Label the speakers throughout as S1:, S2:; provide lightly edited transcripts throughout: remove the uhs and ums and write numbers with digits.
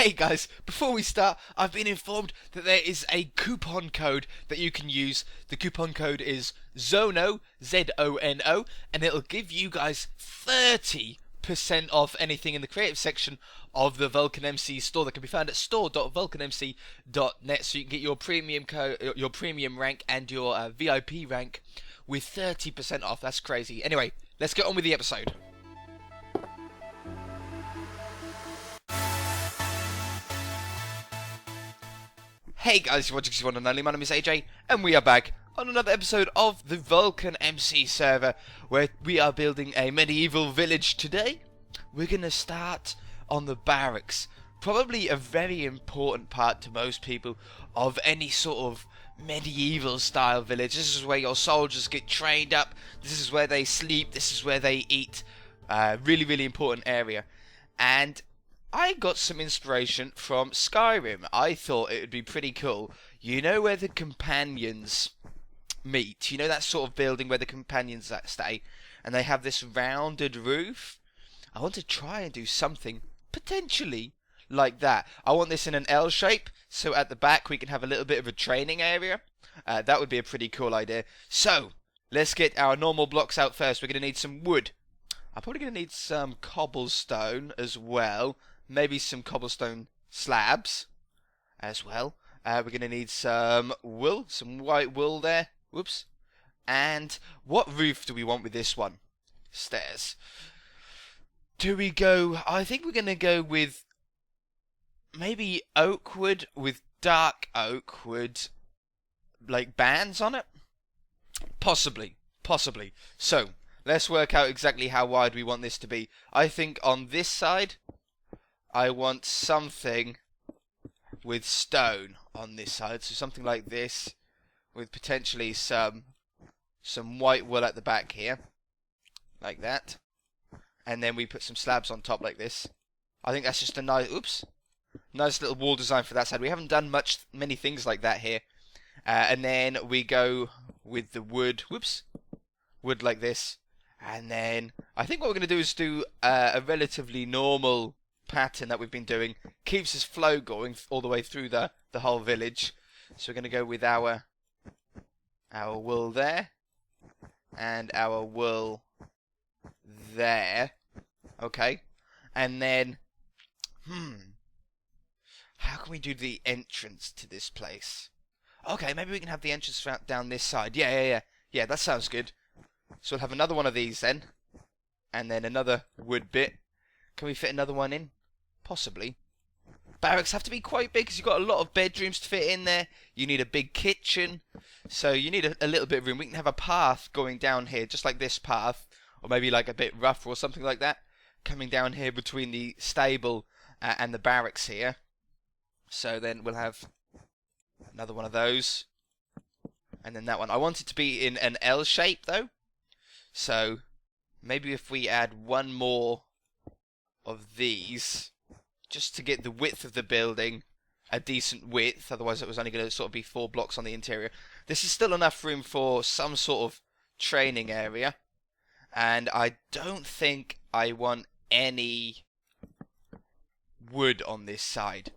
S1: Hey guys, before we start, I've been informed that there is a coupon code that you can use. The coupon code is ZONO, ZONO, and it'll give you guys 30% off anything in the creative section of the VulcanMC store that can be found at store.vulcanmc.net, so you can get your your premium rank and your VIP rank with 30% off. That's crazy. Anyway, let's get on with the episode. Hey guys, you're watching One and Only. My name is AJ, and we are back on another episode of the VulcanMC server, where we are building a medieval village today. We're going to start on the barracks, probably a very important part to most people of any sort of medieval style village. This is where your soldiers get trained up, this is where they sleep, this is where they eat. Really, really important area. And I got some inspiration from Skyrim. I thought it would be pretty cool. You know where the companions meet? You know that sort of building where the companions stay? And they have this rounded roof? I want to try and do something potentially like that. I want this in an L shape, so at the back we can have a little bit of a training area. That would be a pretty cool idea. So, let's get our normal blocks out first. We're going to need some wood. I'm probably going to need some cobblestone as well. Maybe some cobblestone slabs as well. We're going to need some wool, some white wool there. Whoops. And what roof do we want with this one? Stairs. Do we go... I think we're going to go with maybe oak wood with dark oak wood, like bands on it? Possibly. Possibly. So, let's work out exactly how wide we want this to be. I think on this side, I want something with stone on this side, so something like this, with potentially some white wool at the back here, like that, and then we put some slabs on top like this. I think that's just a nice little wall design for that side. We haven't done many things like that here, and then we go with the wood, wood like this, and then I think what we're going to do is do a relatively normal pattern that we've been doing. Keeps this flow going all the way through the whole village. So we're going to go with our wool there and our wool there. Okay, and then how can we do the entrance to this place? Okay, maybe we can have the entrance down this side. Yeah, that sounds good. So we'll have another one of these then, and then another wood bit. Can we fit another one in? Possibly. Barracks have to be quite big because you've got a lot of bedrooms to fit in there. You need a big kitchen, so you need a little bit of room. We can have a path going down here, just like this path, or maybe like a bit rougher or something like that, coming down here between the stable and the barracks here. So then we'll have another one of those, and then that one. I want it to be in an L shape though, so maybe if we add one more of these, just to get the width of the building a decent width, otherwise it was only going to sort of be 4 blocks on the interior. This is still enough room for some sort of training area, and I don't think I want any wood on this side.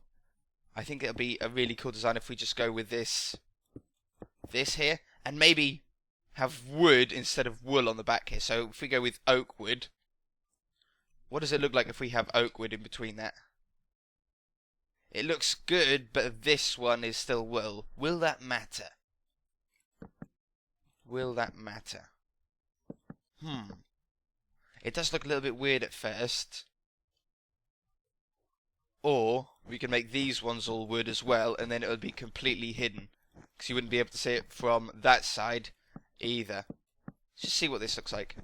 S1: I think it'll be a really cool design if we just go with this here, and maybe have wood instead of wool on the back here. So if we go with oak wood, what does it look like if we have oak wood in between that? It looks good, but this one is still wool. Will that matter? Will that matter? It does look a little bit weird at first. Or we can make these ones all wood as well, and then it would be completely hidden, because you wouldn't be able to see it from that side either. Let's just see what this looks like.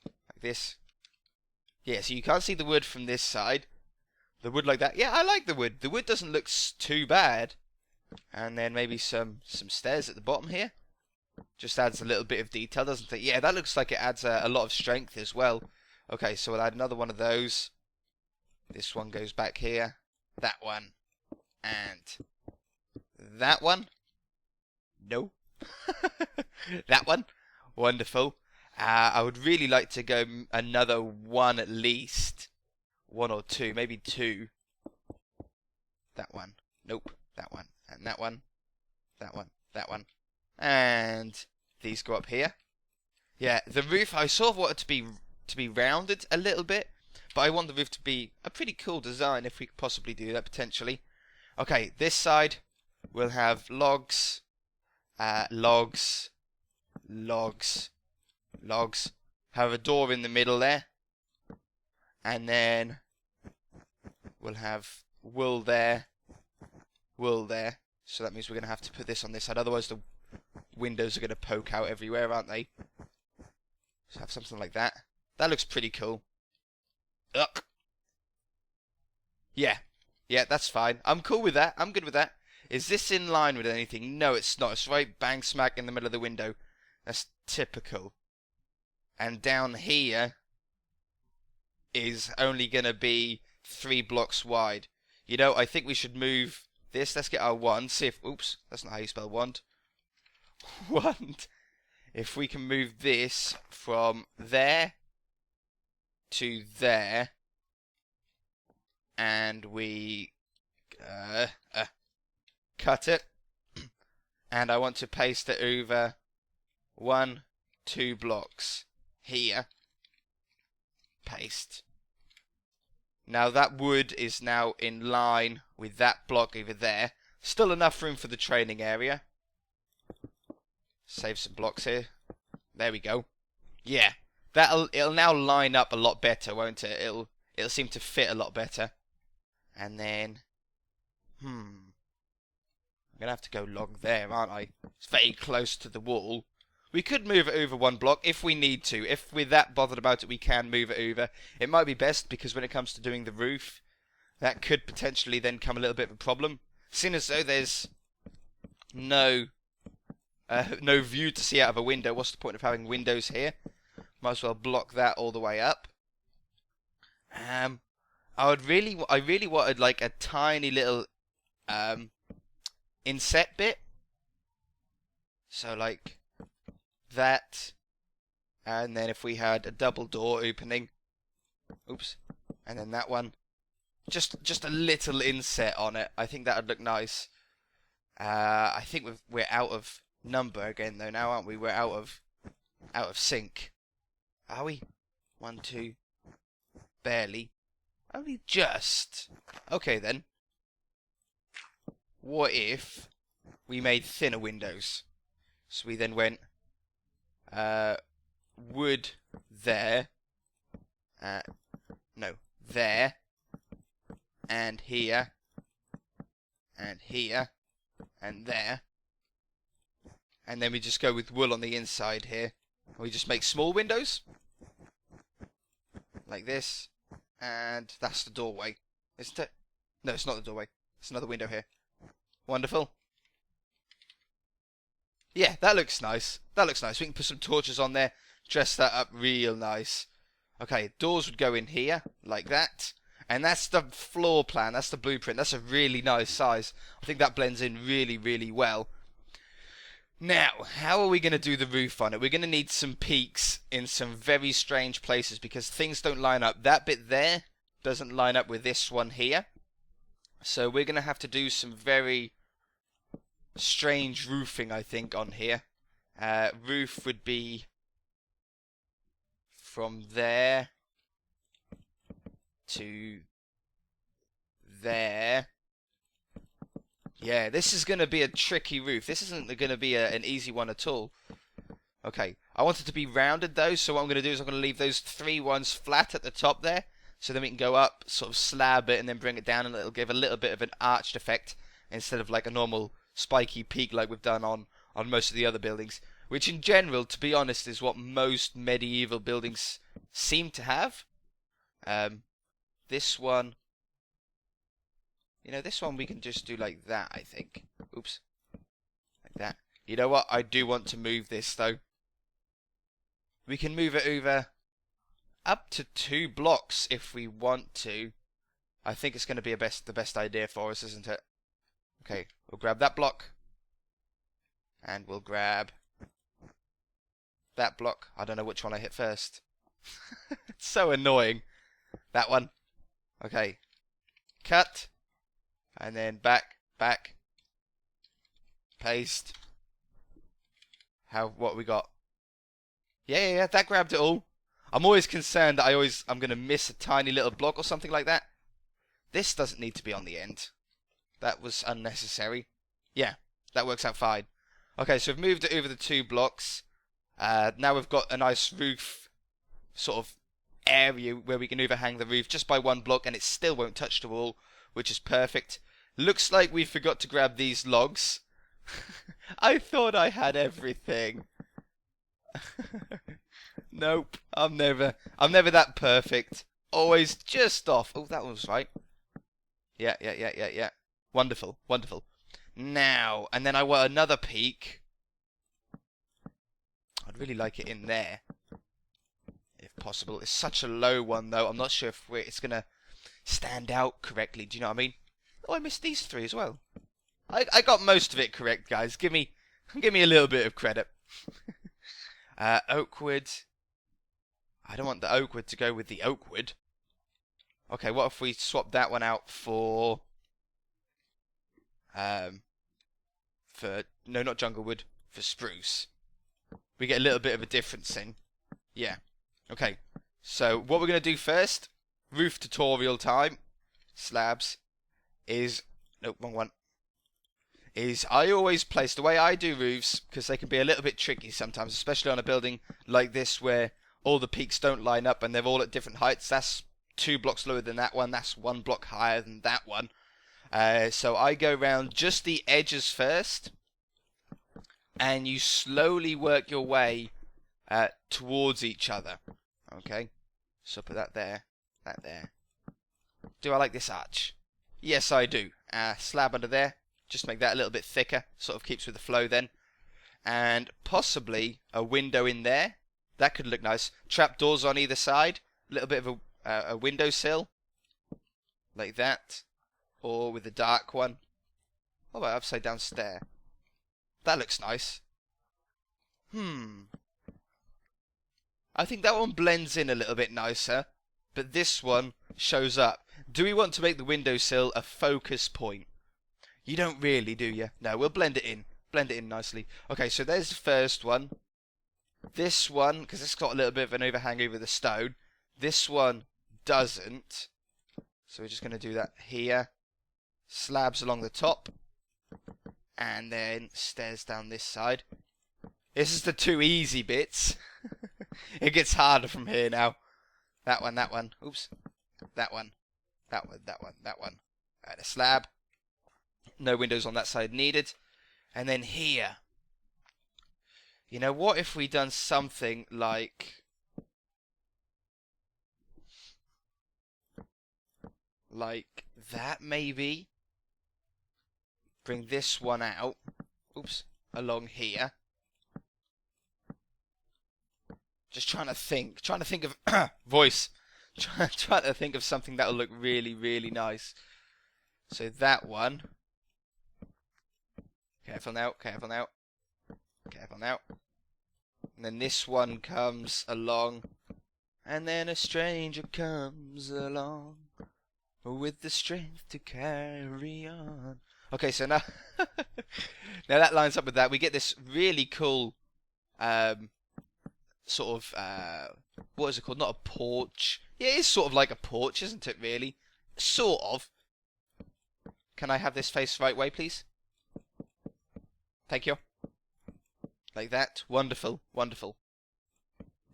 S1: Like this. Yeah, so you can't see the wood from this side. The wood like that. Yeah, I like the wood. The wood doesn't look too bad. And then maybe some stairs at the bottom here. Just adds a little bit of detail, doesn't it? Yeah, that looks like it adds a lot of strength as well. Okay, so we'll add another one of those. This one goes back here. That one. And that one. No. That one. Wonderful. I would really like to go another one at least. 1 or 2, maybe 2. that one. Nope, that one. And that one. That one. That one. And these go up here. Yeah, the roof, I sort of want it to be rounded a little bit, but I want the roof to be a pretty cool design if we could possibly do that potentially. Okay, this side we'll have logs, logs, have a door in the middle there, and then we'll have wool there, so that means we're going to have to put this on this side, otherwise the windows are going to poke out everywhere, aren't they? So have something like that. That looks pretty cool. Ugh. Yeah, that's fine. I'm cool with that. I'm good with that. Is this in line with anything? No, it's not. It's right bang smack in the middle of the window. That's typical. And down here is only going to be 3 blocks wide. You know, I think we should move this. Let's get our wand. See if... Oops, that's not how you spell wand. Wand. If we can move this from there to there, and we cut it, and I want to paste it over 1, 2 blocks here. Paste. Now that wood is now in line with that block over there. Still enough room for the training area. Save some blocks here. There we go. Yeah, it'll now line up a lot better, won't it? It'll seem to fit a lot better. And then, I'm gonna have to go log there, aren't I? It's very close to the wall. We could move it over 1 block if we need to. If we're that bothered about it, we can move it over. It might be best because when it comes to doing the roof, that could potentially then come a little bit of a problem. Seeing as though there's no view to see out of a window, what's the point of having windows here? Might as well block that all the way up. I really wanted like a tiny little inset bit. So like that, and then if we had a double door opening, oops, and then that one, just a little inset on it. I think that would look nice. I think we're out of number again though now, aren't we? We're out of sync. Are we? 1, 2, barely. Only just. Okay then. What if we made thinner windows? So we then went wood there, no, there, and here, and here, and there, and then we just go with wool on the inside here. We just make small windows, like this, and that's the doorway, isn't it? No, it's not the doorway. It's another window here. Wonderful. Yeah, that looks nice. That looks nice. We can put some torches on there, dress that up real nice. Okay, doors would go in here, like that. And that's the floor plan, that's the blueprint. That's a really nice size. I think that blends in really, really well. Now, how are we going to do the roof on it? We're going to need some peaks in some very strange places because things don't line up. That bit there doesn't line up with this one here. So we're going to have to do some very strange roofing, I think, on here. Roof would be from there to there. Yeah, this is going to be a tricky roof. This isn't going to be an easy one at all. Okay, I want it to be rounded though, so what I'm going to do is I'm going to leave those 3 ones flat at the top there, so then we can go up, sort of slab it, and then bring it down, and it'll give a little bit of an arched effect, instead of like a normal spiky peak like we've done on most of the other buildings. Which in general, to be honest, is what most medieval buildings seem to have. This one... You know, this one we can just do like that, I think. Oops. Like that. You know what? I do want to move this, though. We can move it over up to 2 blocks if we want to. I think it's going to be the best idea for us, isn't it? Okay, we'll grab that block. And we'll grab that block. I don't know which one I hit first. It's so annoying. That one. Okay. Cut. And then back, paste. What we got? Yeah, that grabbed it all. I'm always concerned that I'm going to miss a tiny little block or something like that. This doesn't need to be on the end. That was unnecessary. Yeah, that works out fine. Okay, so we've moved it over the 2 blocks. Now we've got a nice roof sort of area where we can overhang the roof just by 1 block, and it still won't touch the wall, which is perfect. Looks like we forgot to grab these logs. I thought I had everything. Nope, I'm never that perfect. Always just off. Oh, that was right. Yeah. Wonderful. Now, and then I want another peak. I'd really like it in there, if possible. It's such a low one, though. I'm not sure if it's going to stand out correctly. Do you know what I mean? Oh, I missed these 3 as well. I got most of it correct, guys. Give me a little bit of credit. Oak wood. I don't want the oak wood to go with the oak wood. Okay, what if we swap that one out for no, not jungle wood, for spruce. We get a little bit of a difference in. Yeah. Okay. So what we're going to do first, roof tutorial time, slabs, is, nope, wrong one, is I always place, the way I do roofs, because they can be a little bit tricky sometimes, especially on a building like this where all the peaks don't line up and they're all at different heights. That's 2 blocks lower than that one, that's 1 block higher than that one. So I go around just the edges first, and you slowly work your way towards each other. Okay, so put that there, that there. Do I like this arch? Yes, I do. Slab under there, just make that a little bit thicker, sort of keeps with the flow then. And possibly a window in there. That could look nice. Trapdoors on either side, a little bit of a windowsill, like that. Or with a dark one. What about upside down stair? That looks nice. I think that one blends in a little bit nicer, but this one shows up. Do we want to make the windowsill a focus point? You don't really, do you? No, we'll blend it in. Blend it in nicely. Okay, so there's the first one. This one, because it's got a little bit of an overhang over the stone. This one doesn't. So we're just going to do that here. Slabs along the top. And then stairs down this side. This is the 2 easy bits. It gets harder from here now. That one. Oops. That one. That one. And a slab. No windows on that side needed. And then here. You know, what if we done something like that, maybe? Bring this one out. Oops. Along here. Just trying to think of voice. Trying to think of something that'll look really, really nice. So that one. Careful now. And then this one comes along. And then a stranger comes along with the strength to carry on. Okay, so now now that lines up with that. We get this really cool sort of what is it called? Not a porch. Yeah, it is sort of like a porch, isn't it, really? Sort of. Can I have this face the right way, please? Thank you. Like that. Wonderful.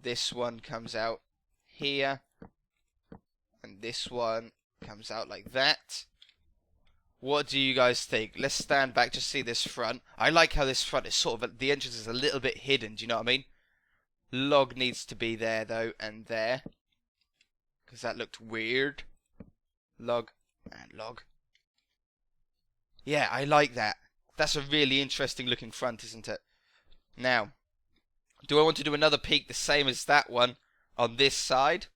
S1: This one comes out here. And this one comes out like that. What do you guys think? Let's stand back to see this front. I like how this front is sort of, the entrance is a little bit hidden, do you know what I mean? Log needs to be there though, and there. Because that looked weird. Log and log. Yeah, I like that. That's a really interesting looking front, isn't it? Now, do I want to do another peak the same as that one on this side?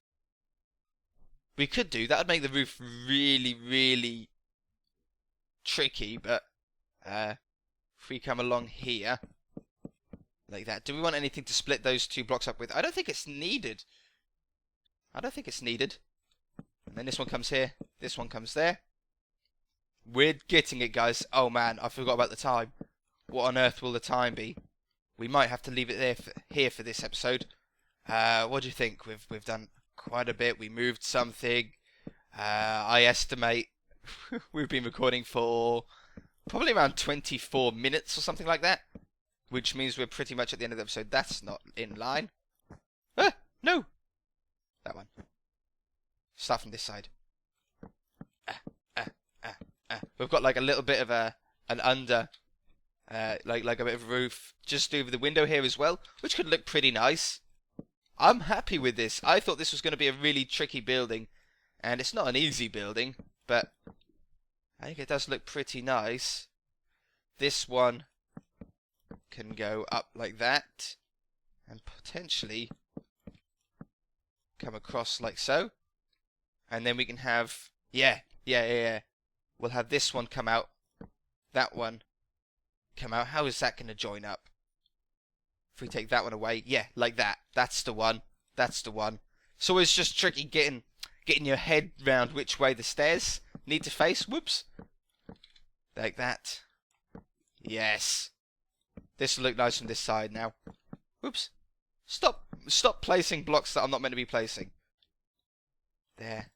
S1: We could do. That would make the roof really, really tricky, but if we come along here, like that. Do we want anything to split those 2 blocks up with? I don't think it's needed. And then this one comes here, this one comes there. We're getting it, guys. Oh man, I forgot about the time. What on earth will the time be? We might have to leave it there here for this episode. What do you think? We've done quite a bit. We moved something. I estimate we've been recording for probably around 24 minutes or something like that, which means we're pretty much at the end of the episode. That's not in line. No! That one. Start from this side. We've got like a little bit of an under, like a bit of roof just over the window here as well, which could look pretty nice. I'm happy with this. I thought this was going to be a really tricky building, and it's not an easy building, but I think it does look pretty nice. This one can go up like that, and potentially come across like so, and then we can have yeah. We'll have this one come out, that one come out. How is that going to join up? If we take that one away, yeah, like that. That's the one. That's the one. So it's just tricky getting your head round which way the stairs need to face. Whoops. Like that. Yes. This will look nice from this side now. Whoops. Stop placing blocks that I'm not meant to be placing. There.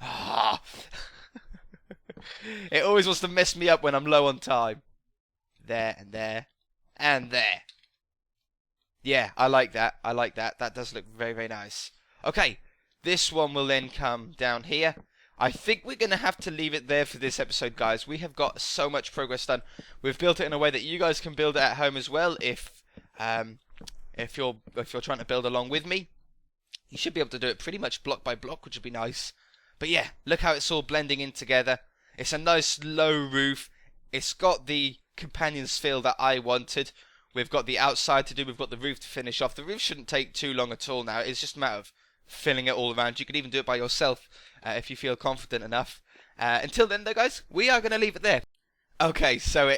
S1: Ah. It always wants to mess me up when I'm low on time. There and there. And there. Yeah, I like that. That does look very, very nice. Okay, this one will then come down here. I think we're going to have to leave it there for this episode, guys. We have got so much progress done. We've built it in a way that you guys can build it at home as well. If you're trying to build along with me, you should be able to do it pretty much block by block, which would be nice. But yeah, look how it's all blending in together. It's a nice low roof. It's got the companion's feel that I wanted. We've got the outside to do. We've got the roof to finish off. The roof shouldn't take too long at all now. It's just a matter of filling it all around. You could even do it by yourself if you feel confident enough. Until then, though, guys, we are going to leave it there. Okay, so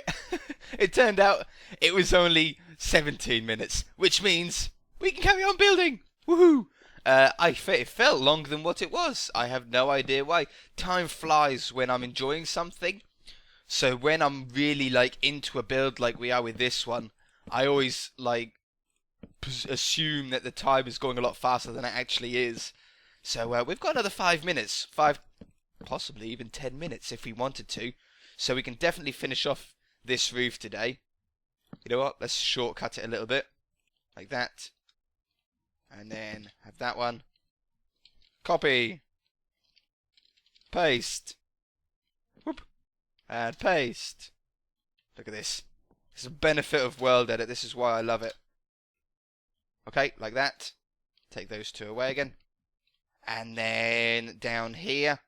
S1: it turned out it was only 17 minutes, which means we can carry on building. Woohoo! It felt longer than what it was. I have no idea why. Time flies when I'm enjoying something. So when I'm really like into a build like we are with this one, I always like assume that the time is going a lot faster than it actually is. So we've got another 5 minutes, possibly even 10 minutes if we wanted to. So we can definitely finish off this roof today. You know what? Let's shortcut it a little bit, like that. And then have that one. Copy. Paste. Whoop. And paste. Look at this. It's a benefit of World Edit. This is why I love it. Okay, like that. Take those two away again. And then down here,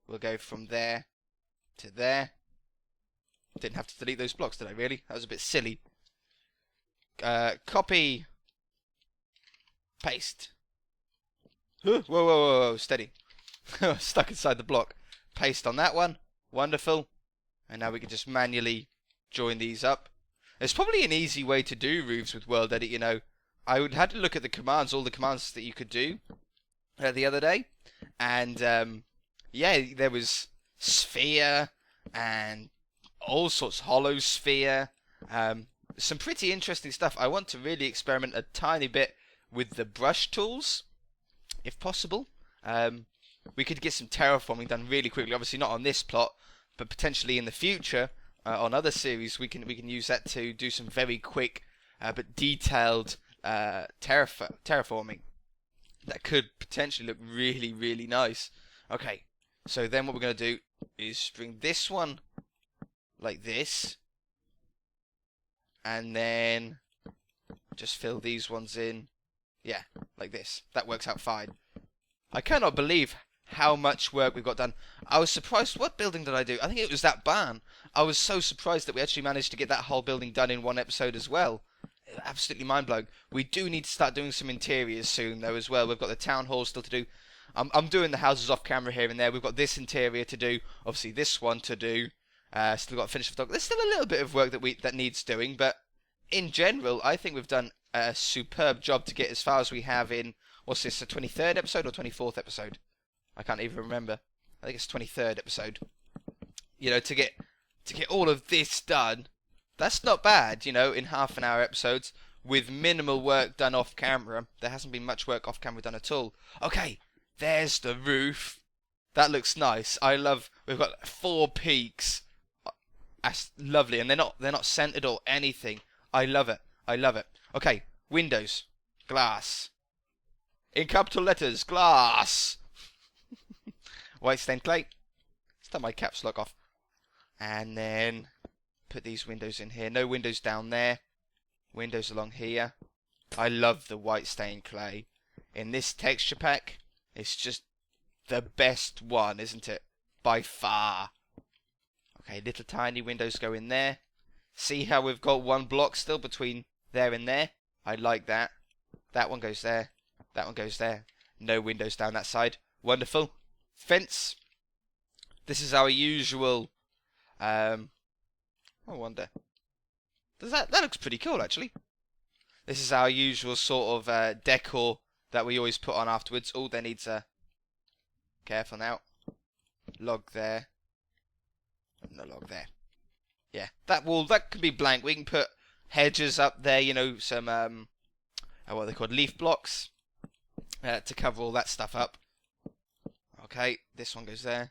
S1: we'll go from there to there. Didn't have to delete those blocks, did I really? That was a bit silly. Copy. Paste. Whoa, steady. Stuck inside the block. Paste on that one. Wonderful. And now we can just manually join these up. There's probably an easy way to do roofs with World Edit, you know. I would have to look at the commands, all the commands that you could do the other day. And, yeah, there was sphere and all sorts, hollow sphere. Some pretty interesting stuff. I want to really experiment a tiny bit with the brush tools, if possible. We could get some terraforming done really quickly. Obviously not on this plot, but potentially in the future on other series we can use that to do some very quick but detailed terraforming that could potentially look really, really nice. Okay, so then what we're going to do is bring this one like this, and then just fill these ones in. Yeah, like this. That works out fine. I cannot believe how much work we've got done. I was surprised. What building did I do? I think it was that barn. I was so surprised that we actually managed to get that whole building done in one episode as well. Absolutely mind-blowing. We do need to start doing some interiors soon, though, as well. We've got the town hall still to do. I'm doing the houses off camera here and there. We've got this interior to do. Obviously, this one to do. Still got to finish the dog. There's still a little bit of work that needs doing, but in general, I think we've done a superb job to get as far as we have in, what's this, the 23rd episode or 24th episode? I can't even remember. I think it's 23rd episode. You know, to get all of this done, that's not bad. You know, in half-an-hour episodes with minimal work done off camera. There hasn't been much work off camera done at all. Okay, there's the roof. That looks nice. I love. We've got 4 peaks. That's lovely, and they're not centered or anything. I love it. I love it. Okay, windows, glass. In capital letters, glass. White stained clay. Start my caps lock off. And then put these windows in here. No windows down there. Windows along here. I love the white stained clay. In this texture pack, it's just the best one, isn't it? By far. Okay, little tiny windows go in there. See how we've got 1 block still between there and there? I like that. That one goes there. That one goes there. No windows down that side. Wonderful. Fence. This is our usual. I wonder. That looks pretty cool, actually. This is our usual sort of decor that we always put on afterwards. Oh, there needs a. Careful now. Log there. And the log there. Yeah, that wall, that can be blank. We can put hedges up there, you know, some, what are they called? Leaf blocks. To cover all that stuff up. Okay, this one goes there.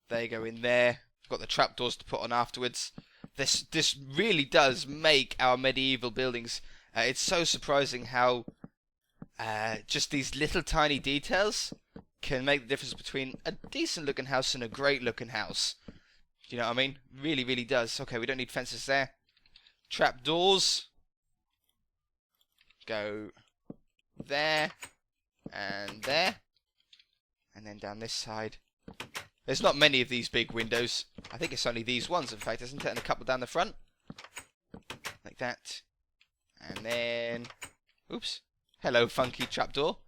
S1: They go in there. Got the trapdoors to put on afterwards. This really does make our medieval buildings. It's so surprising how just these little tiny details can make the difference between a decent looking house and a great looking house. Do you know what I mean? Really, really does. Okay, we don't need fences there. Trapdoors. Go there. And there. And then down this side. There's not many of these big windows. I think it's only these ones, in fact, isn't it? And a couple down the front. Like that. And then. Oops. Hello, funky trapdoor.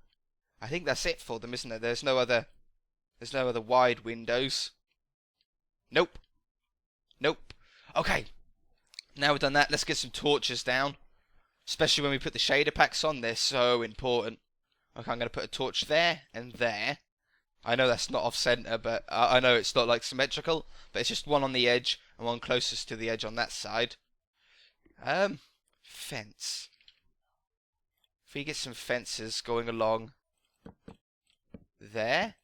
S1: I think that's it for them, isn't there? There's no other wide windows. Nope. Nope. Okay. Now we've done that, let's get some torches down. Especially when we put the shader packs on, they're so important. Okay, I'm going to put a torch there and there. I know that's not off-center, but I know it's not like symmetrical, but it's just one on the edge and one closest to the edge on that side. Fence. If we get some fences going along there.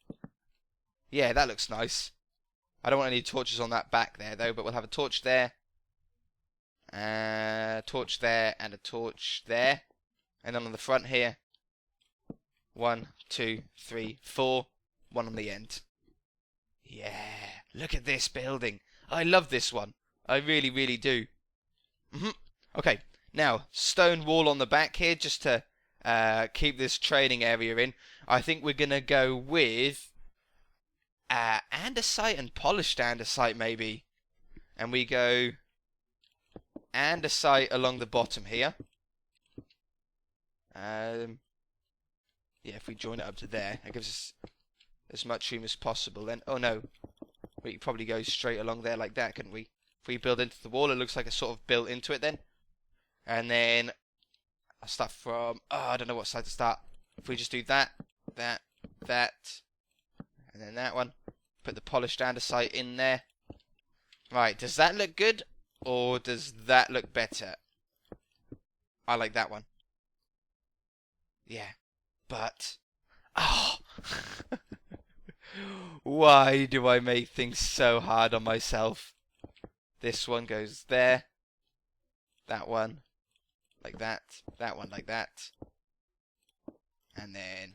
S1: Yeah, that looks nice. I don't want any torches on that back there, though, but we'll have a torch there. Torch there and a torch there. And then on the front here. 1, 2, 3, 4. One on the end. Yeah, look at this building. I love this one. I really, really do. Okay, now, stone wall on the back here, just to keep this training area in. I think we're going to go with andesite and polished andesite, maybe. And we go andesite along the bottom here. Yeah, if we join it up to there, it gives us as much room as possible. Then, oh no, we could probably go straight along there like that, couldn't we? If we build into the wall, it looks like it's sort of built into it then. And then I'll start from, I don't know what side to start. If we just do that, that, and then that one, put the polished andesite in there. Right, does that look good, or does that look better? I like that one. Yeah, but why do I make things so hard on myself? This one goes there. That one like that. That one like that. And then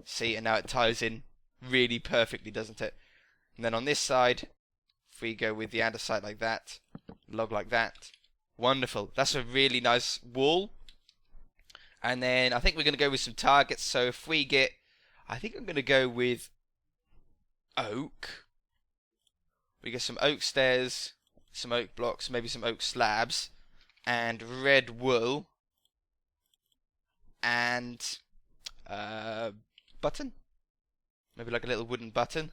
S1: see, and now it ties in really perfectly, doesn't it? And then on this side, if we go with the andesite like that, log like that. Wonderful. That's a really nice wall. And then I think we're going to go with some targets. So if we get, I think I'm going to go with oak. We get some oak stairs, some oak blocks, maybe some oak slabs, and red wool, and button. Maybe like a little wooden button.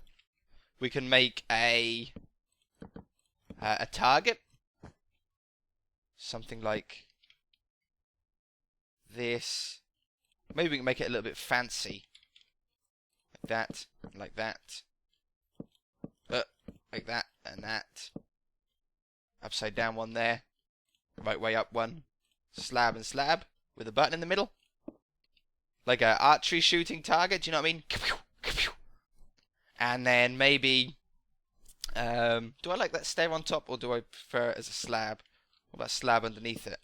S1: We can make a target. Something like this. Maybe we can make it a little bit fancy. Like that, like that. Like that and that. Upside down one there. Right way up one. Slab and slab. With a button in the middle. Like a archery shooting target, do you know what I mean? And then maybe... do I like that stair on top, or do I prefer it as a slab? What about slab underneath it?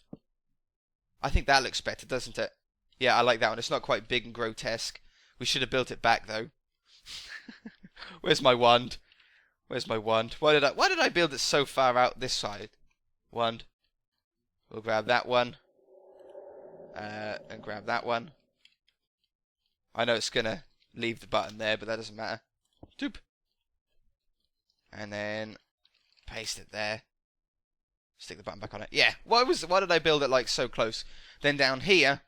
S1: I think that looks better, doesn't it? Yeah, I like that one. It's not quite big and grotesque. We should have built it back, though. Where's my wand? Where's my wand? Why did I build it so far out this side? Wand. We'll grab that one. And grab that one. I know it's gonna leave the button there, but that doesn't matter. Doop. And then paste it there. Stick the button back on it. Yeah. Why did I build it like so close? Then down here,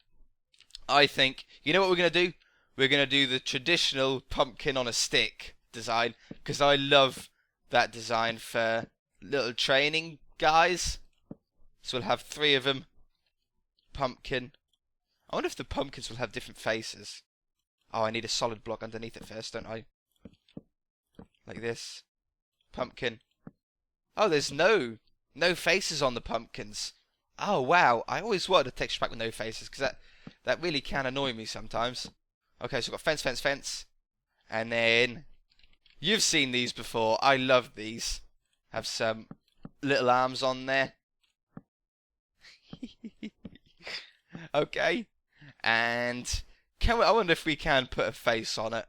S1: I think, you know what we're gonna do? We're gonna do the traditional pumpkin on a stick design, because I love that design for little training guys. So we'll have 3 of them. Pumpkin. I wonder if the pumpkins will have different faces. Oh, I need a solid block underneath it first, don't I? Like this. Pumpkin. Oh, there's no faces on the pumpkins. Oh, wow. I always wanted a texture pack with no faces, because that really can annoy me sometimes. Okay, so we've got fence, fence, fence. And then... You've seen these before. I love these. Have some little arms on there. Okay. And... I wonder if we can put a face on it.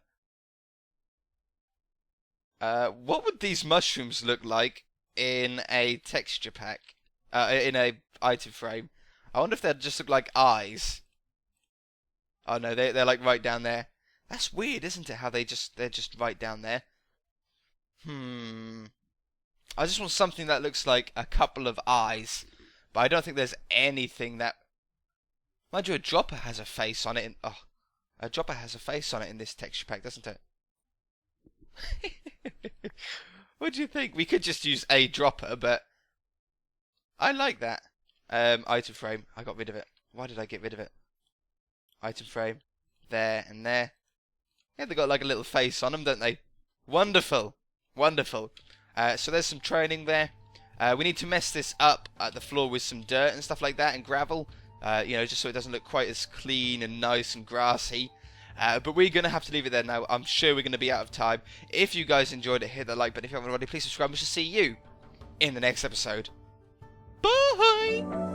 S1: What would these mushrooms look like in a texture pack? In a item frame? I wonder if they'd just look like eyes. Oh no, they're like right down there. That's weird, isn't it? How they're just right down there. I just want something that looks like a couple of eyes, but I don't think there's anything that. Mind you, a dropper has a face on it. A dropper has a face on it in this texture pack, doesn't it? What do you think? We could just use a dropper, but I like that. Item frame. I got rid of it. Why did I get rid of it? Item frame. There and there. Yeah, they got like a little face on them, don't they? Wonderful. Wonderful. So there's some training there. We need to mess this up at the floor with some dirt and stuff like that and gravel. Just so it doesn't look quite as clean and nice and grassy. But we're going to have to leave it there now. I'm sure we're going to be out of time. If you guys enjoyed it, hit that like button. If you haven't already, please subscribe. We shall see you in the next episode. Bye!